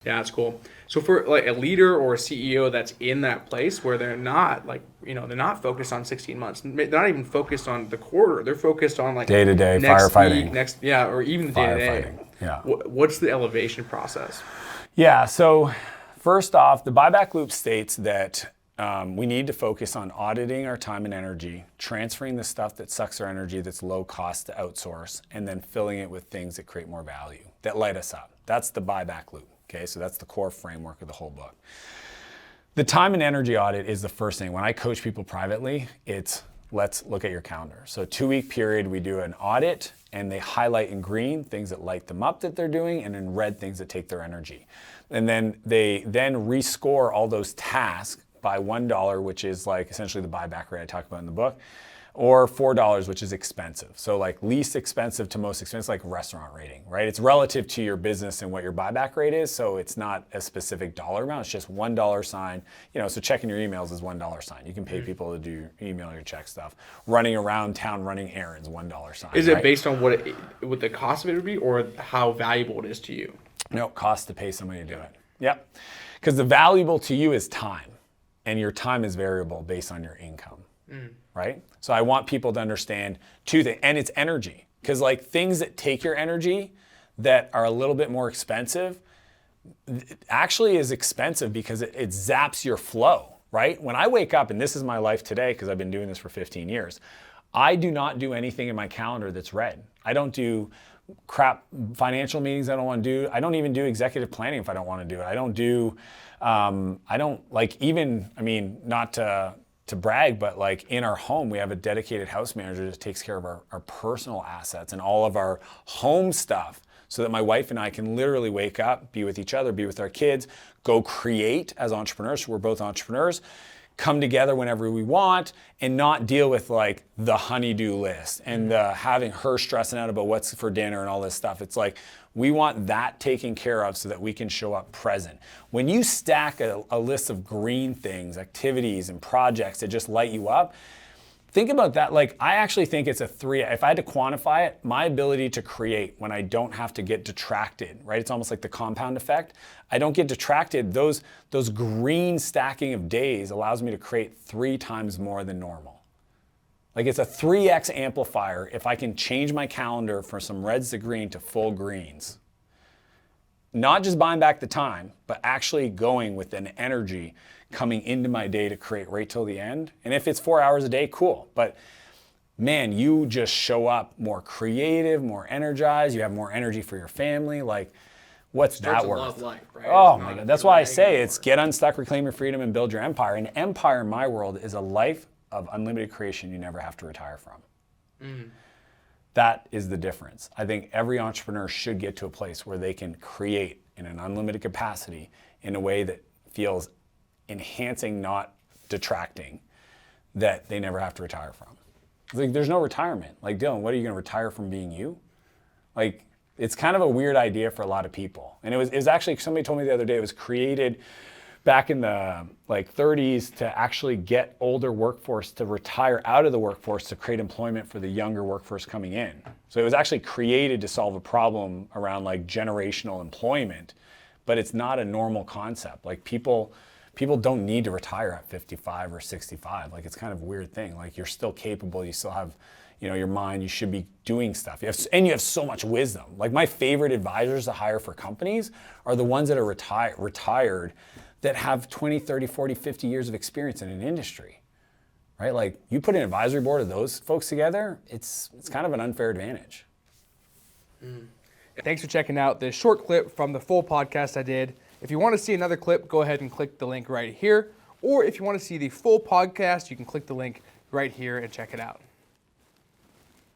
Yeah, that's cool. So for like a leader or a CEO that's in that place where they're not like, they're not focused on 16 months. They're not even focused on the quarter. They're focused on like day to day next firefighting. week, or even the day to day. Yeah. What's the elevation process? Yeah. So first off, the buyback loop states that we need to focus on auditing our time and energy, transferring the stuff that sucks our energy that's low cost to outsource, and then filling it with things that create more value, that light us up. That's the buyback loop. Okay, so that's the core framework of the whole book. The time and energy audit is the first thing. When I coach people privately, it's let's look at your calendar. So 2-week period, we do an audit and they highlight in green things that light them up that they're doing and in red things that take their energy. And then they then rescore all those tasks by $1, which is like essentially the buyback rate I talk about in the book, or $4, which is expensive. So like least expensive to most expensive, like restaurant rating, right? It's relative to your business and what your buyback rate is. So it's not a specific dollar amount. It's just $1 sign. So checking your emails is $1 sign. You can pay people to do email your check stuff. Running around town, running errands, $1 sign. Is it based on what the cost of it would be or how valuable it is to you? No, cost to pay somebody to do it. Yep. Because the valuable to you is time, and your time is variable based on your income. Right? So I want people to understand two things, and it's energy. Because like things that take your energy that are a little bit more expensive, actually is expensive because it zaps your flow, right? When I wake up, and this is my life today because I've been doing this for 15 years, I do not do anything in my calendar that's red. I don't do crap financial meetings I don't want to do. I don't even do executive planning if I don't want to do it. I don't do, not to brag, but like in our home, we have a dedicated house manager that takes care of our personal assets and all of our home stuff so that my wife and I can literally wake up, be with each other, be with our kids, go create as entrepreneurs. We're both entrepreneurs, come together whenever we want and not deal with like the honey-do list and having her stressing out about what's for dinner and all this stuff. It's like, we want that taken care of so that we can show up present. When you stack a list of green things, activities and projects that just light you up, think about that. Like, I actually think it's a 3. If I had to quantify it, my ability to create when I don't have to get detracted, right? It's almost like the compound effect. I don't get detracted. Those green stacking of days allows me to create 3 times more than normal. Like it's a 3x amplifier if I can change my calendar from some reds to green to full greens. Not just buying back the time, but actually going with an energy coming into my day to create right till the end. And if it's 4 hours a day, cool. But man, you just show up more creative, more energized. You have more energy for your family. Like, what's that worth? Love life, right? Oh my God. That's why I say it's get unstuck, reclaim your freedom, and build your empire. An empire in my world is a life of unlimited creation you never have to retire from. That is the difference. I think every entrepreneur should get to a place where they can create in an unlimited capacity in a way that feels enhancing, not detracting, that they never have to retire from. Like, there's no retirement. Like, Dylan, what are you going to retire from being you? Like, it's kind of a weird idea for a lot of people. And it was actually, somebody told me the other day, it was created back in the 30s to actually get older workforce to retire out of the workforce to create employment for the younger workforce coming in. So it was actually created to solve a problem around like generational employment, but it's not a normal concept. Like people don't need to retire at 55 or 65. Like, it's kind of a weird thing. Like, you're still capable, you still have, your mind, you should be doing stuff. You have so much wisdom. Like, my favorite advisors to hire for companies are the ones that are retired that have 20, 30, 40, 50 years of experience in an industry, right? Like, you put an advisory board of those folks together, it's kind of an unfair advantage. Thanks for checking out this short clip from the full podcast I did. If you want to see another clip, go ahead and click the link right here. Or if you want to see the full podcast, you can click the link right here and check it out.